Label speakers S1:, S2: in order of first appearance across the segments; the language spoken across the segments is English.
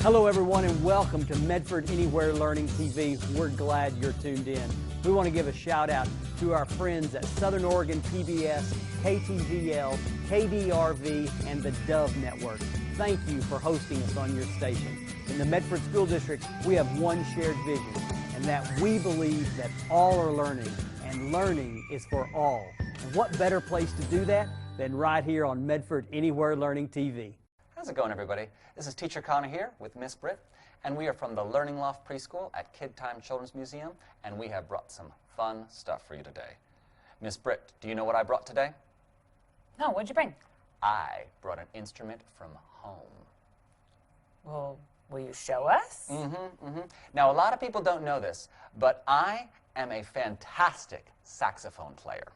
S1: Hello everyone and welcome to Medford Anywhere Learning TV. We're glad you're tuned in. We want to give a shout out to our friends at Southern Oregon PBS, KTVL, KDRV, and the Dove Network. Thank you for hosting us on your station. In the Medford School District, we have one shared vision, and that we believe that all are learning, and learning is for all. And what better place to do that than right here on Medford Anywhere Learning TV.
S2: How's it going, everybody? This is Teacher Connor here with Miss Britt, and we are from the Learning Loft Preschool at Kid Time Children's Museum, and we have brought some fun stuff for you today. Miss Britt, do you know what I brought today?
S3: No, what'd you bring?
S2: I brought an instrument from home.
S3: Well, will you show us?
S2: Now, a lot of people don't know this, but I am a fantastic saxophone player.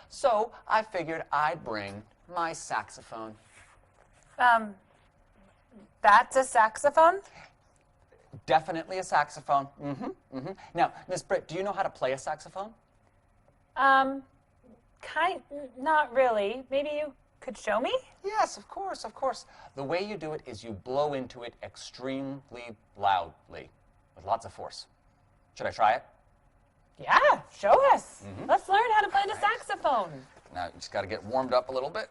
S2: So I figured I'd bring my saxophone.
S3: That's a saxophone?
S2: Definitely a saxophone. Now, Miss Britt, do you know how to play a saxophone?
S3: Not really. Maybe you could show me?
S2: Yes, of course, of course. The way you do it is you blow into it extremely loudly, with lots of force. Should I try it?
S3: Yeah, show us. Let's learn how to play the saxophone.
S2: Now, you just got to get warmed up a little bit.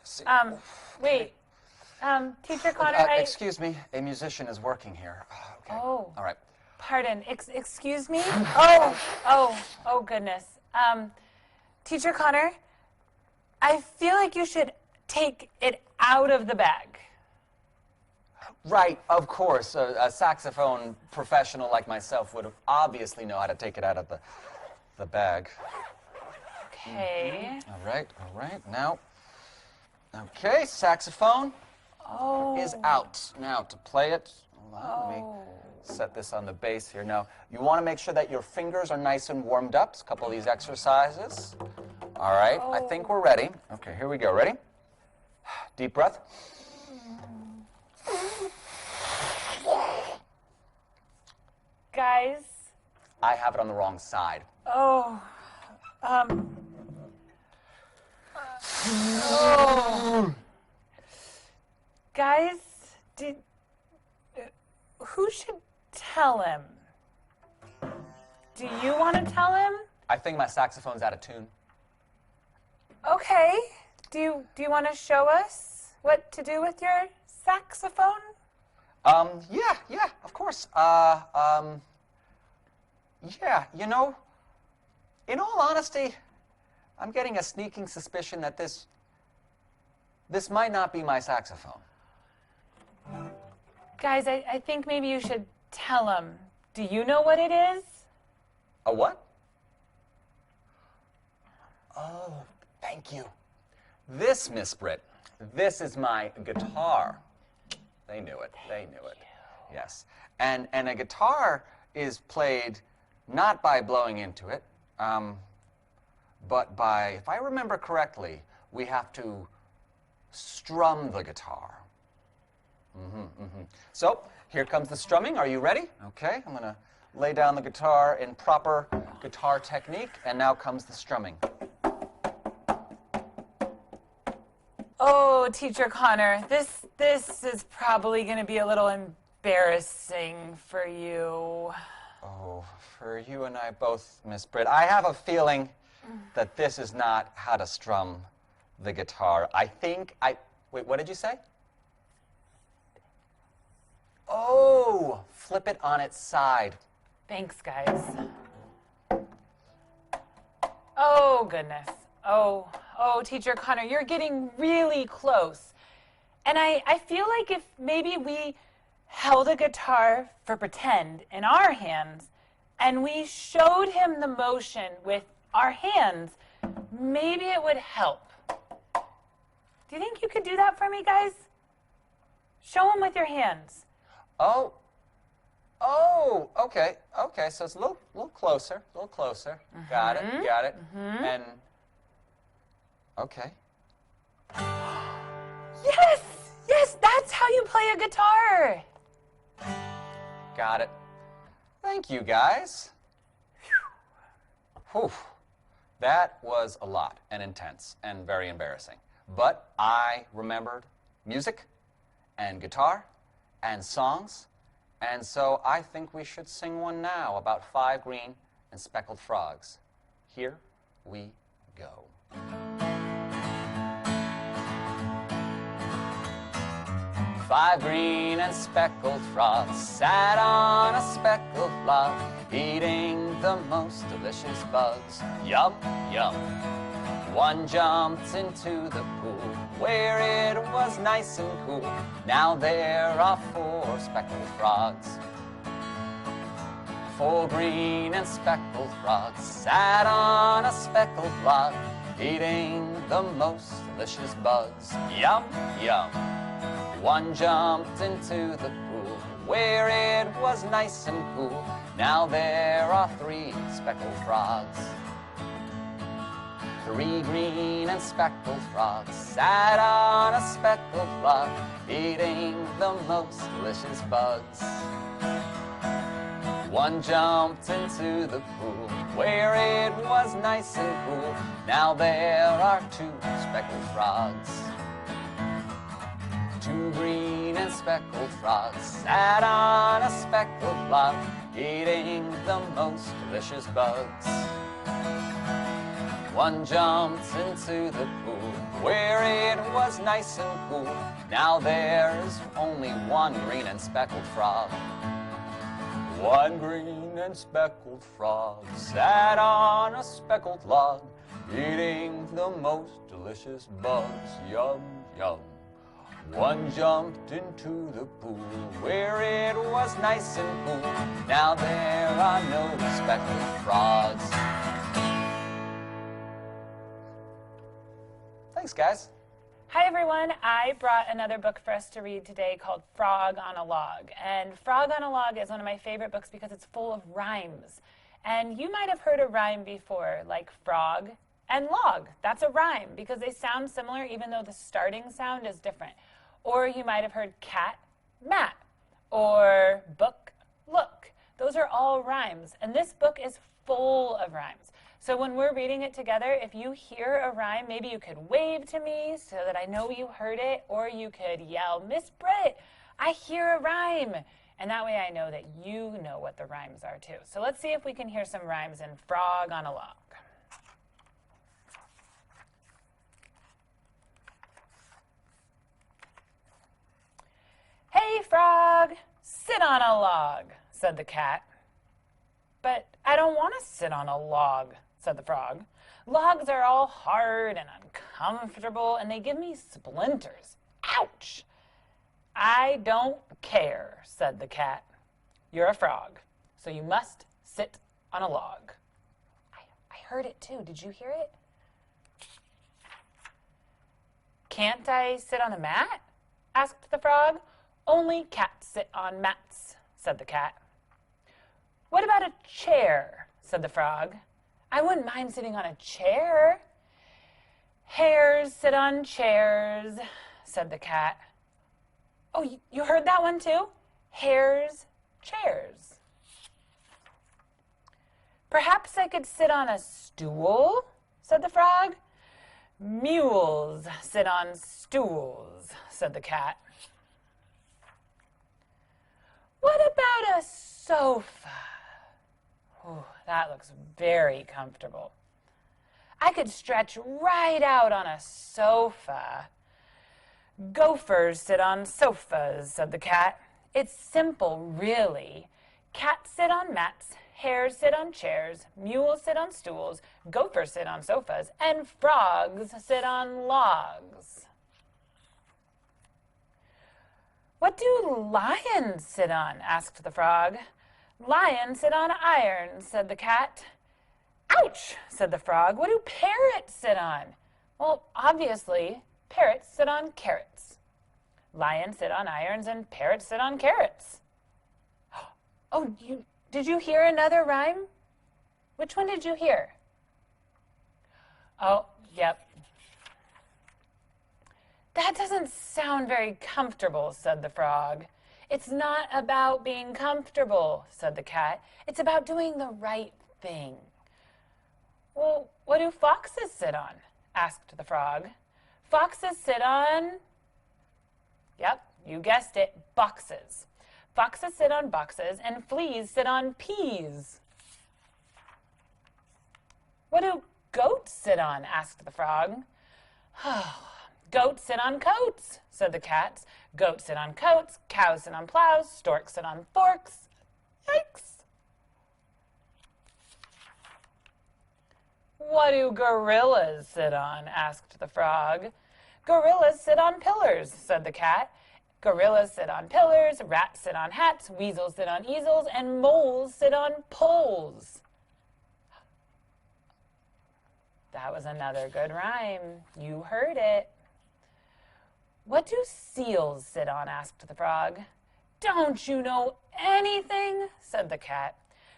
S2: See.
S3: Wait. Teacher Connor,
S2: excuse me, a musician is working here. Okay.
S3: Oh.
S2: All right.
S3: Pardon. Excuse me? Oh, goodness. Teacher Connor, I feel like you should take it out of the bag.
S2: Right, of course. A saxophone professional like myself would obviously know how to take it out of the bag.
S3: Okay.
S2: All right. Now, okay, saxophone is out. Now, to play it, hold on, let me set this on the bass here. Now, you want to make sure that your fingers are nice and warmed up. A couple of these exercises. All right, I think we're ready. Okay, here we go. Ready? Deep breath.
S3: Guys.
S2: I have it on the wrong side.
S3: Guys, who should tell him? Do you want to tell him?
S2: I think my saxophone's out of tune.
S3: Okay. Do you want to show us what to do with your saxophone?
S2: Yeah, of course. Yeah, you know, in all honesty, I'm getting a sneaking suspicion that this might not be my saxophone.
S3: Guys, I think maybe you should tell him. Do you know what it is?
S2: A what? Oh, thank you. This, Miss Britt, this is my guitar. They knew it. Yes. And a guitar is played not by blowing into it, but by, if I remember correctly, we have to strum the guitar. So, here comes the strumming. Are you ready? Okay, I'm going to lay down the guitar in proper guitar technique, and now comes the strumming.
S3: Oh, Teacher Connor, this is probably going to be a little embarrassing for you.
S2: Oh, for you and I both, Miss Britt. I have a feeling that this is not how to strum the guitar. Wait, what did you say? Oh, flip it on its side.
S3: Thanks, guys. Oh, goodness. Oh, Teacher Connor, you're getting really close. And I feel like if maybe we held a guitar for pretend in our hands and we showed him the motion with our hands, maybe it would help. Do you think you could do that for me, guys? Show him with your hands.
S2: Oh, okay, so it's a little closer, Got it. And, okay.
S3: Yes, that's how you play a guitar.
S2: Got it. Thank you, guys. Whew. That was a lot and intense and very embarrassing. But I remembered music and guitar and songs. And so I think we should sing one now about 5 green and speckled frogs. Here we go. 5 green and speckled frogs sat on a speckled log, eating the most delicious bugs. Yum, yum. One jumped into the pool where it was nice and cool. Now there are 4 speckled frogs. 4 green and speckled frogs sat on a speckled log, eating the most delicious bugs. Yum, yum. One jumped into the pool where it was nice and cool. Now there are 3 speckled frogs. 3 green and speckled frogs sat on a speckled log, eating the most delicious bugs. One jumped into the pool where it was nice and cool. Now there are 2 speckled frogs. 2 green and speckled frogs sat on a speckled log, eating the most delicious bugs. One jumped into the pool where it was nice and cool. Now there's only 1 green and speckled frog. 1 green and speckled frog sat on a speckled log, eating the most delicious bugs. Yum, yum. One jumped into the pool where it was nice and cool. Now there are no speckled frogs. Thanks, guys.
S3: Hi, everyone. I brought another book for us to read today called Frog on a Log. And Frog on a Log is one of my favorite books because it's full of rhymes. And you might have heard a rhyme before, like frog and log. That's a rhyme because they sound similar even though the starting sound is different. Or you might have heard cat, mat, or book, look. Those are all rhymes. And this book is full of rhymes. So when we're reading it together, if you hear a rhyme, maybe you could wave to me so that I know you heard it, or you could yell, Miss Britt, I hear a rhyme. And that way I know that you know what the rhymes are too. So let's see if we can hear some rhymes in Frog on a Log. Hey, frog, sit on a log, said the cat. But I don't want to sit on a log, said the frog. Logs are all hard and uncomfortable, and they give me splinters. Ouch! I don't care, said the cat. You're a frog, so you must sit on a log. I heard it too. Did you hear it? Can't I sit on a mat? Asked the frog. Only cats sit on mats, said the cat. What about a chair? Said the frog. I wouldn't mind sitting on a chair. Hares sit on chairs, said the cat. Oh, you heard that one too? Hares, chairs. Perhaps I could sit on a stool, said the frog. Mules sit on stools, said the cat. What about a sofa? Ooh, that looks very comfortable. I could stretch right out on a sofa. Gophers sit on sofas, said the cat. It's simple, really. Cats sit on mats, hares sit on chairs, mules sit on stools, gophers sit on sofas, and frogs sit on logs. What do lions sit on? Asked the frog. Lions sit on iron, said the cat. Ouch, said the frog. What do parrots sit on? Well, obviously, parrots sit on carrots. Lions sit on irons and parrots sit on carrots. Oh, did you hear another rhyme? Which one did you hear? Oh, yep. That doesn't sound very comfortable, said the frog. It's not about being comfortable, said the cat. It's about doing the right thing. Well, what do foxes sit on? Asked the frog. Foxes sit on, yep, You guessed it, boxes. Foxes sit on boxes and fleas sit on peas. What do goats sit on? Asked the frog. Goats sit on coats, said the cat. Goats sit on coats, cows sit on plows, storks sit on forks. Yikes! What do gorillas sit on? Asked the frog. Gorillas sit on pillars, said the cat. Gorillas sit on pillars, rats sit on hats, weasels sit on easels, and moles sit on poles. That was another good rhyme. You heard it. What do seals sit on? Asked the frog. Don't you know anything? Said the cat.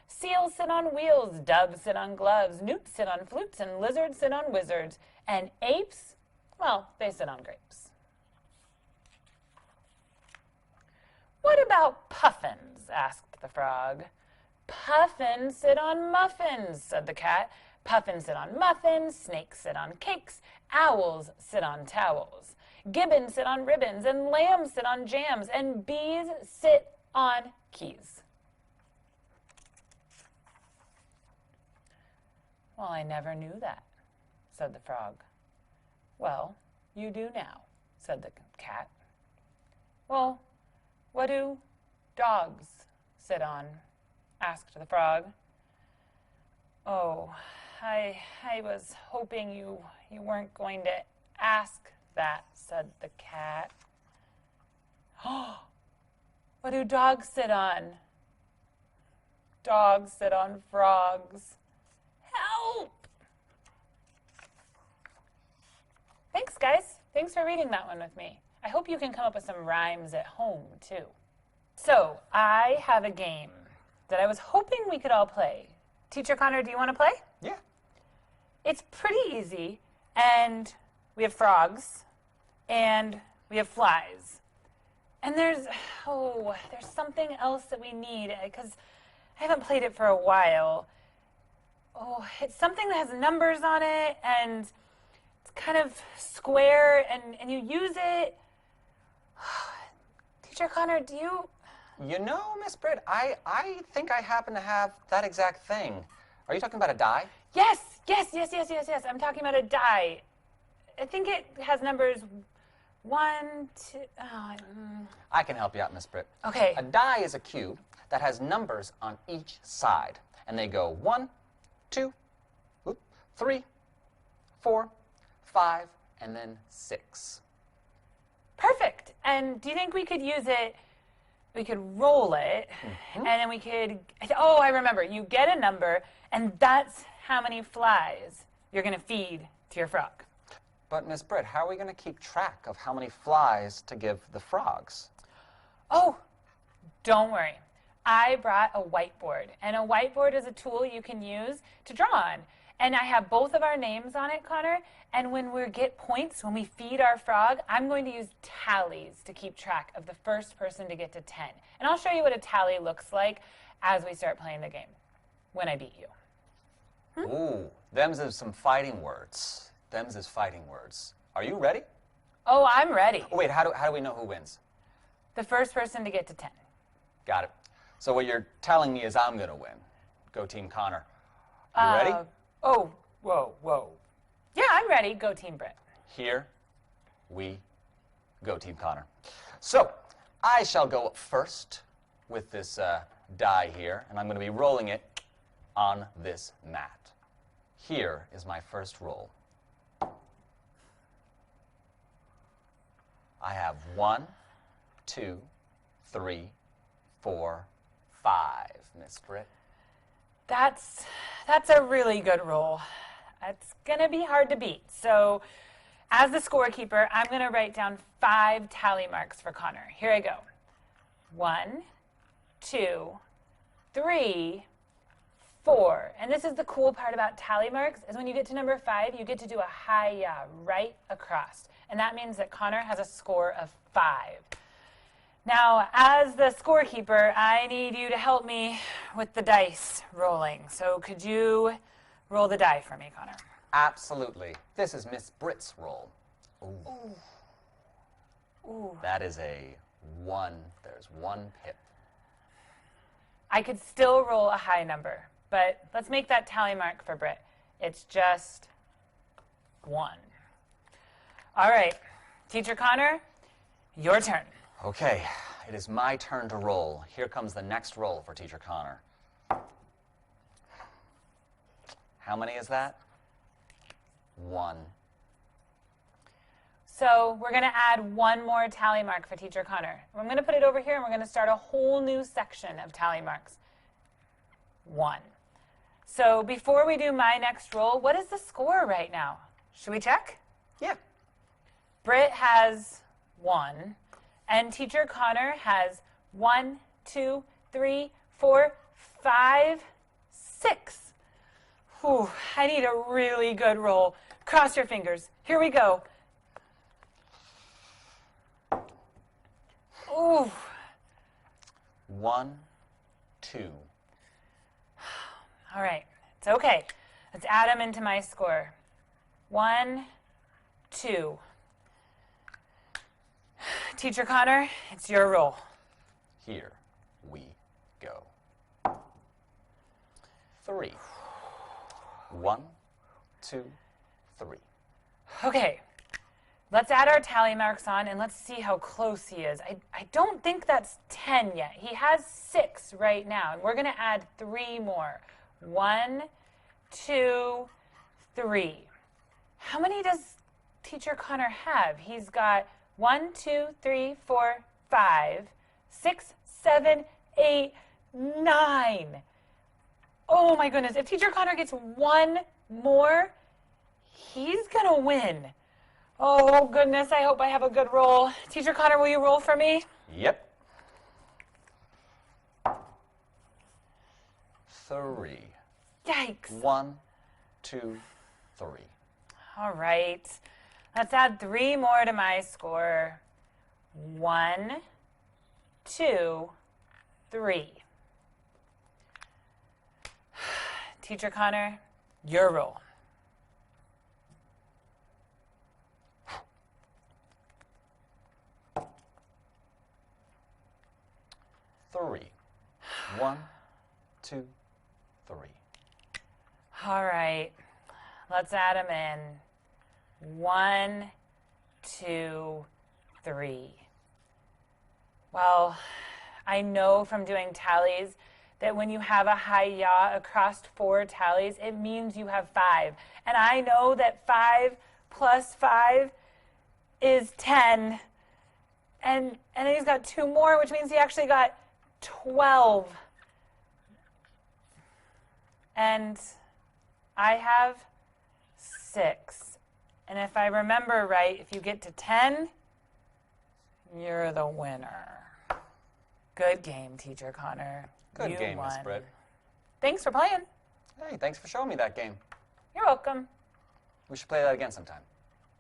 S3: Seals sit on wheels, doves sit on gloves, newts sit on flutes, and lizards sit on wizards. And apes, well, they sit on grapes. What about puffins? Asked the frog. Puffins sit on muffins, said the cat. Puffins sit on muffins, snakes sit on cakes, owls sit on towels. Gibbons sit on ribbons, and lambs sit on jams, and bees sit on keys. Well, I never knew that, said the frog. Well, you do now, said the cat. Well, what do dogs sit on? Asked the frog. Oh, I was hoping you weren't going to ask that, said the cat. What do dogs sit on? Dogs sit on frogs. Help! Thanks, guys. Thanks for reading that one with me. I hope you can come up with some rhymes at home, too. So, I have a game that I was hoping we could all play. Teacher Connor, do you want to play?
S2: Yeah.
S3: It's pretty easy, and we have frogs, and we have flies. And there's something else that we need, because I haven't played it for a while. Oh, it's something that has numbers on it, and it's kind of square, and you use it. Teacher Connor, do you...
S2: You know, Miss Britt, I think I happen to have that exact thing. Are you talking about a die?
S3: Yes. I'm talking about a die. I think it has numbers 1, 2...
S2: I can help you out, Miss Britt.
S3: Okay.
S2: A die is a cube that has numbers on each side, and they go 1, 2, 3, 4, 5, and then 6.
S3: Perfect. And do you think we could use it, we could roll it, and then we could, oh, I remember, you get a number, and that's how many flies you're going to feed to your frog.
S2: But, Miss Britt, how are we going to keep track of how many flies to give the frogs?
S3: Oh, don't worry. I brought a whiteboard, and a whiteboard is a tool you can use to draw on. And I have both of our names on it, Connor, and when we get points, when we feed our frog, I'm going to use tallies to keep track of the first person to get to 10. And I'll show you what a tally looks like as we start playing the game, when I beat you.
S2: Ooh, them's is some fighting words. Them's is fighting words. Are you ready?
S3: Oh, I'm ready.
S2: Oh, wait, how do we know who wins?
S3: The first person to get to 10.
S2: Got it. So what you're telling me is I'm going to win. Go Team Connor. You ready?
S3: Oh, whoa. Yeah, I'm ready. Go Team Britt.
S2: Here we go, Team Connor. So I shall go up first with this die here, and I'm going to be rolling it on this mat. Here is my first roll. I have 1, 2, 3, 4, 5, Miss Britt.
S3: That's a really good roll. It's going to be hard to beat. So as the scorekeeper, I'm going to write down 5 tally marks for Connor. Here I go. 1, 2, 3, 4. And this is the cool part about tally marks, is when you get to number 5, you get to do a hi-ya right across. And that means that Connor has a score of 5. Now, as the scorekeeper, I need you to help me with the dice rolling. So could you roll the die for me, Connor?
S2: Absolutely. This is Miss Britt's roll. Ooh.
S3: Ooh.
S2: That is a 1. There's 1 pip.
S3: I could still roll a high number, but let's make that tally mark for Britt. It's just 1. All right, Teacher Connor, your turn.
S2: Okay, it is my turn to roll. Here comes the next roll for Teacher Connor. How many is that? 1.
S3: So we're going to add 1 more tally mark for Teacher Connor. I'm going to put it over here, and we're going to start a whole new section of tally marks. 1. So before we do my next roll, what is the score right now? Should we check?
S2: Yeah.
S3: Britt has 1, and Teacher Connor has 1, 2, 3, 4, 5, 6. Whew, I need a really good roll. Cross your fingers. Here we go. Ooh.
S2: 1, 2.
S3: All right, it's okay. Let's add them into my score. 1, 2. Teacher Connor, it's your roll.
S2: Here we go. 3. 1, 2, 3.
S3: Okay, let's add our tally marks on and let's see how close he is. I don't think that's 10 yet. He has 6 right now, and we're going to add 3 more. 1, 2, 3. How many does Teacher Connor have? He's got 1, 2, 3, 4, 5, 6, 7, 8, 9. Oh my goodness, if Teacher Connor gets 1 more, he's gonna win. Oh goodness, I hope I have a good roll. Teacher Connor, will you roll for me?
S2: Yep. 3.
S3: Yikes.
S2: 1, 2, 3.
S3: All right, let's add 3 more to my score. 1, 2, 3. Teacher Connor, your roll.
S2: 3. 1, 2, 3.
S3: All right, let's add them in. 1, 2, 3. Well, I know from doing tallies that when you have a high yaw across 4 tallies, it means you have 5. And I know that 5 plus 5 is 10. And then he's got 2 more, which means he actually got 12. And I have 6. And if I remember right, if you get to 10, you're the winner. Good game, Teacher Connor.
S2: Good
S3: You
S2: game, Miss
S3: won.
S2: Britt.
S3: Thanks for playing.
S2: Hey, thanks for showing me that game.
S3: You're welcome.
S2: We should play that again sometime.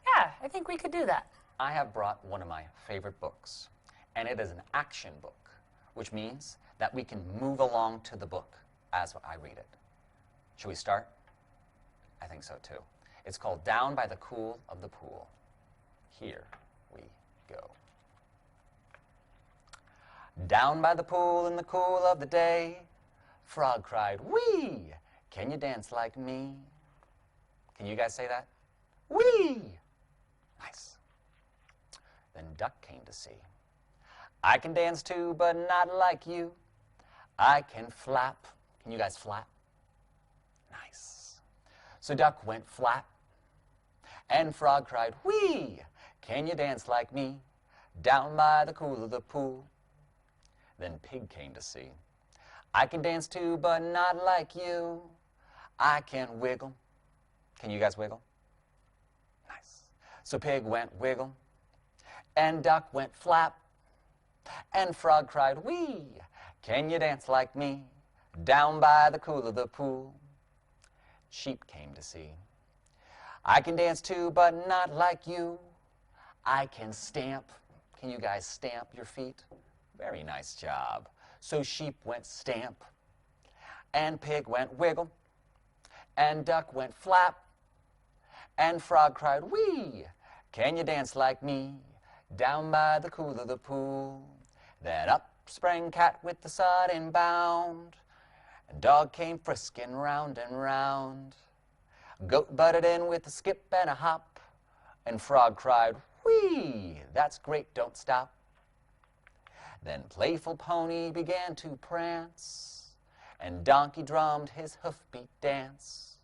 S3: Yeah, I think we could do that.
S2: I have brought one of my favorite books, and it is an action book, which means that we can move along to the book as I read it. Should we start? I think so too. It's called Down by the Cool of the Pool. Here we go. Down by the pool in the cool of the day, frog cried, "Wee! Can you dance like me?" Can you guys say that? Wee! Nice. Then duck came to see. "I can dance too, but not like you. I can flap." Can you guys flap? Nice. So duck went flap, and frog cried, "Wee! Can you dance like me? Down by the cool of the pool." Then pig came to see. "I can dance too, but not like you. I can wiggle." Can you guys wiggle? Nice. So pig went wiggle, and duck went flap, and frog cried, "Wee! Can you dance like me? Down by the cool of the pool." Sheep came to see. "I can dance too, but not like you. I can stamp." Can you guys stamp your feet? Very nice job. So sheep went stamp, and pig went wiggle, and duck went flap, and frog cried, "Wee! Can you dance like me? down by the cool of the pool. Then up sprang cat with the sudden bound, and dog came frisking round and round. Goat butted in with a skip and a hop, and frog cried, "Whee! That's great, don't stop." Then playful pony began to prance, and donkey drummed his hoofbeat dance.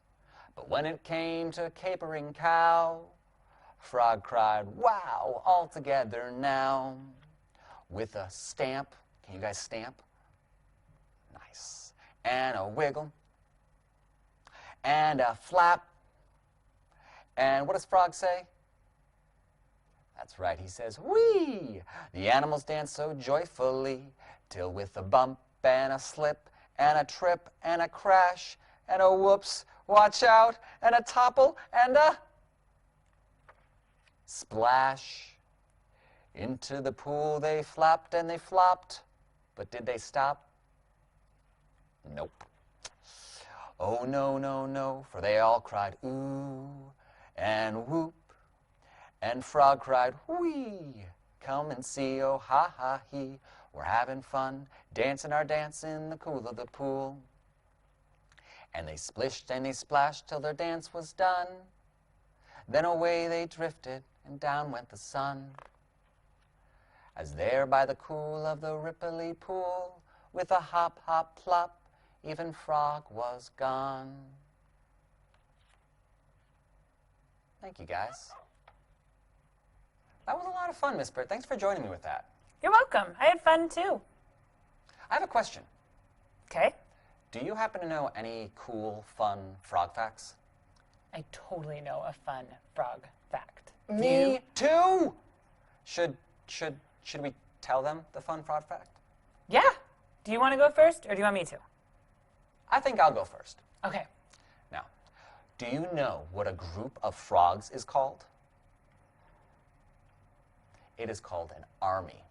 S2: But when it came to capering cow, frog cried, "Wow, all together now." With a stamp, can you guys stamp? Nice. And a wiggle, and a flap. And what does frog say? That's right, he says, "Whee!" The animals dance so joyfully, till with a bump and a slip and a trip and a crash and a whoops, watch out, and a topple and a splash. Into the pool they flapped and they flopped, but did they stop? Nope. Oh, no, no, no, for they all cried, "Ooh," and "Whoop," and frog cried, "Whee! Come and see, oh, ha, ha, he. We're having fun, dancing our dance in the cool of the pool." And they splished and they splashed till their dance was done. Then away they drifted, and down went the sun. As there by the cool of the ripply pool, with a hop, hop, plop, even frog was gone. Thank you, guys. That was a lot of fun, Miss Britt. Thanks for joining me with that.
S3: You're welcome. I had fun too.
S2: I have a question.
S3: Okay.
S2: Do you happen to know any cool, fun frog facts?
S3: I totally know a fun frog fact.
S2: Me too! Should we tell them the fun frog fact?
S3: Yeah. Do you want to go first, or do you want me to?
S2: I think I'll go first.
S3: Okay.
S2: Now, do you know what a group of frogs is called? It is called an army.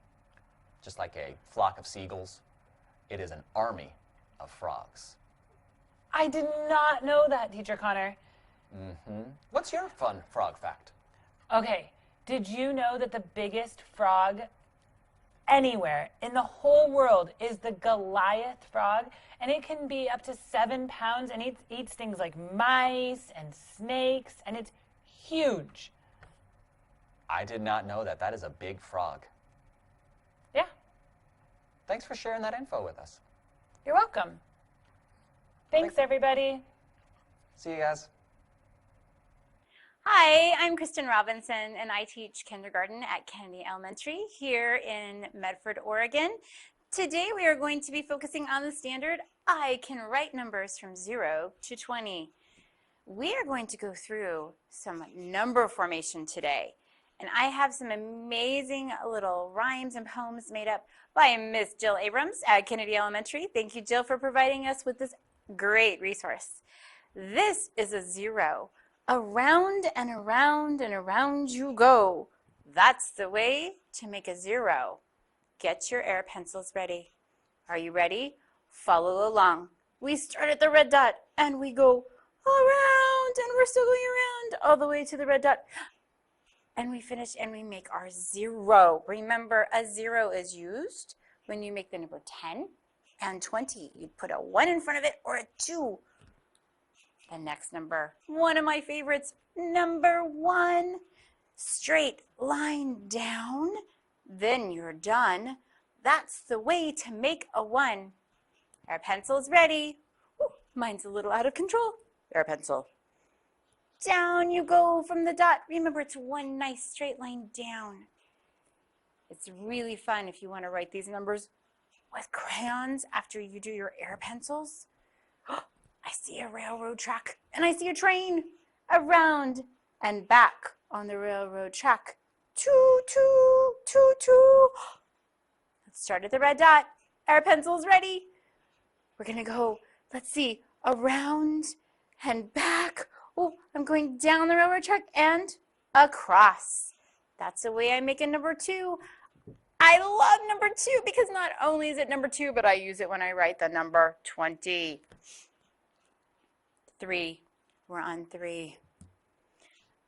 S2: Just like a flock of seagulls, it is an army of frogs.
S3: I did not know that, Teacher Connor.
S2: What's your fun frog fact?
S3: Okay. Did you know that the biggest frog anywhere in the whole world is the Goliath frog? And it can be up to 7 pounds, and it eats things like mice and snakes, and it's huge.
S2: I did not know that. That is a big frog.
S3: Yeah.
S2: Thanks for sharing that info with us.
S3: You're welcome. Thanks, everybody.
S2: See you guys.
S4: Hi, I'm Kristen Robinson, and I teach kindergarten at Kennedy Elementary here in Medford, Oregon. Today we are going to be focusing on the standard I can write numbers from 0 to 20. We are going to go through some number formation today, and I have some amazing little rhymes and poems made up by Miss Jill Abrams at Kennedy Elementary. Thank you, Jill, for providing us with this great resource. This is a 0. Around and around and around you go. That's the way to make a 0. Get your air pencils ready. Are you ready? Follow along. We start at the red dot and we go around, and we're still going around all the way to the red dot. And we finish and we make our 0. Remember, a 0 is used when you make the number 10 and 20. You put a 1 in front of it or a 2. The next number, one of my favorites, number 1. Straight line down, then you're done. That's the way to make a 1. Our pencil's ready. Ooh, mine's a little out of control. Our pencil. Down you go from the dot. Remember, it's one nice straight line down. It's really fun if you want to write these numbers with crayons after you do your air pencils. I see a railroad track, and I see a train. Around and back on the railroad track. Choo, choo, choo, choo. Let's start at the red dot. Our pencil's ready. We're going to go, let's see, around and back. Oh, I'm going down the railroad track and across. That's the way I make a number 2. I love number 2 because not only is it number 2, but I use it when I write the number 20. 3. We're on 3.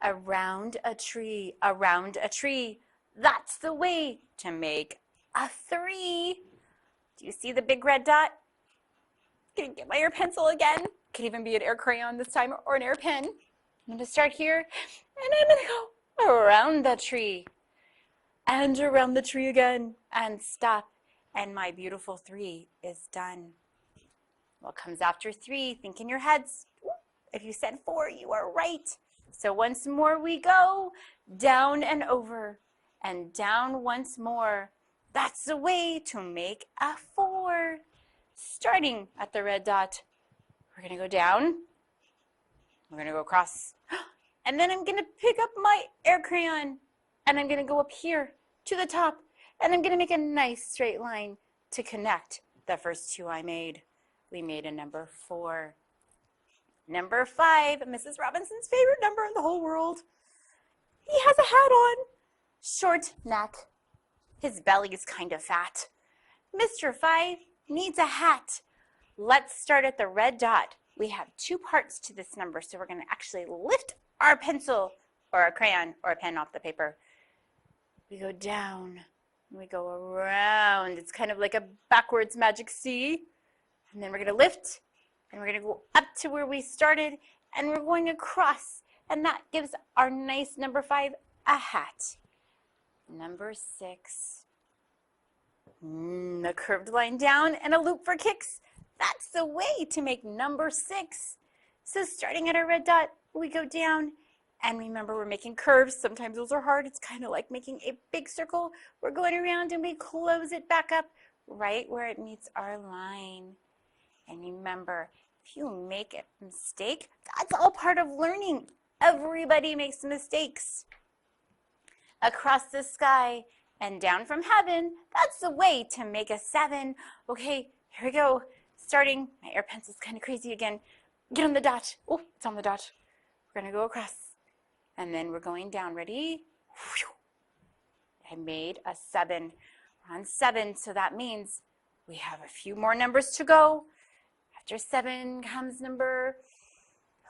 S4: Around a tree, That's the way to make a 3. Do you see the big red dot? Gonna get my air pencil again. Could even be an air crayon this time or an air pen. I'm gonna start here and I'm gonna go around the tree and around the tree again and stop. And my beautiful 3 is done. What comes after 3? Think in your heads. If you said 4, you are right. So once more we go down and over and down once more. That's the way to make a 4. Starting at the red dot, we're going to go down. We're going to go across. And then I'm going to pick up my air crayon and I'm going to go up here to the top. And I'm going to make a nice straight line to connect the first 2 I made. We made a number 4. Number 5, Mrs. Robinson's favorite number in the whole world. He has a hat on, short neck. His belly is kind of fat. Mr. 5 needs a hat. Let's start at the red dot. We have 2 parts to this number, so we're going to actually lift our pencil or a crayon or a pen off the paper. We go down, we go around. It's kind of like a backwards magic C. And then we're going to lift. And we're going to go up to where we started, and we're going across. And that gives our nice number 5 a hat. Number 6. A curved line down and a loop for kicks. That's the way to make number 6. So starting at our red dot, we go down. And remember, we're making curves. Sometimes those are hard. It's kind of like making a big circle. We're going around and we close it back up right where it meets our line. And remember, if you make a mistake, that's all part of learning. Everybody makes mistakes. Across the sky and down from heaven, that's the way to make a 7. Okay, here we go. Starting, my air pencil's kind of crazy again. Get on the dot. Oh, it's on the dot. We're going to go across. And then we're going down. Ready? I made a 7. We're on 7, so that means we have a few more numbers to go. After 7 comes number,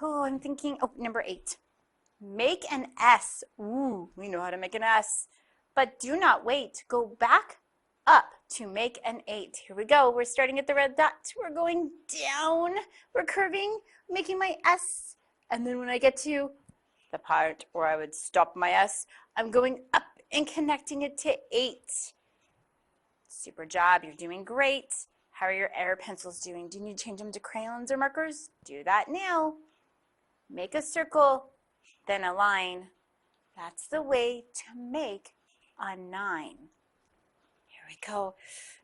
S4: number 8. Make an S. Ooh, we know how to make an S. But do not wait. Go back up to make an 8. Here we go. We're starting at the red dot. We're going down. We're curving, making my S. And then when I get to the part where I would stop my S, I'm going up and connecting it to 8. Super job. You're doing great. How are your air pencils doing? Do you need to change them to crayons or markers? Do that now. Make a circle, then a line. That's the way to make a 9. Here we go.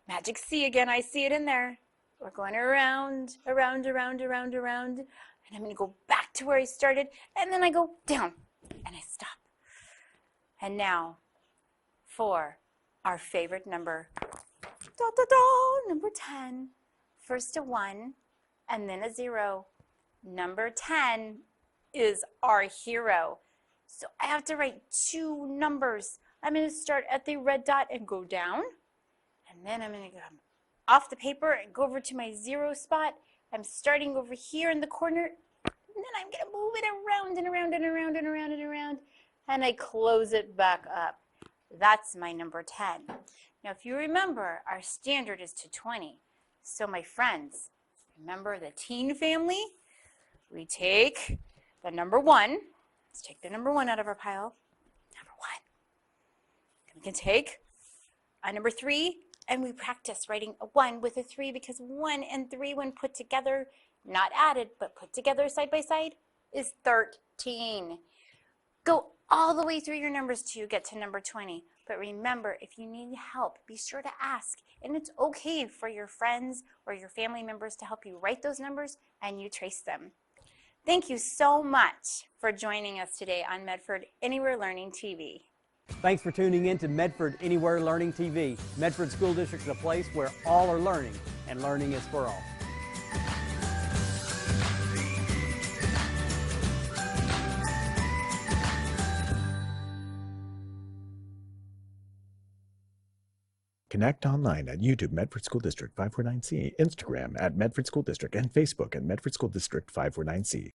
S4: Magic C again. I see it in there. We're going around, around, around, around, around. And I'm going to go back to where I started. And then I go down and I stop. And now for our favorite number. Da, da, da, number 10. First a 1 and then a 0. Number 10 is our hero. So I have to write 2 numbers. I'm going to start at the red dot and go down. And then I'm going to go off the paper and go over to my 0 spot. I'm starting over here in the corner. And then I'm going to move it around and around and around and around and around. And I close it back up. That's my number 10. Now, if you remember, our standard is to 20. So my friends, remember the teen family? We take the number 1. Let's take the number 1 out of our pile. Number 1. Then we can take a number 3, and we practice writing a 1 with a 3 because 1 and 3 when put together, not added, but put together side by side, is 13. Go all the way through your numbers till you get to number 20. But remember, if you need help, be sure to ask. And it's okay for your friends or your family members to help you write those numbers and you trace them. Thank you so much for joining us today on Medford Anywhere Learning TV.
S1: Thanks for tuning in to Medford Anywhere Learning TV. Medford School District is a place where all are learning, and learning is for all.
S5: Connect online at YouTube Medford School District 549C, Instagram at Medford School District, and Facebook at Medford School District 549C.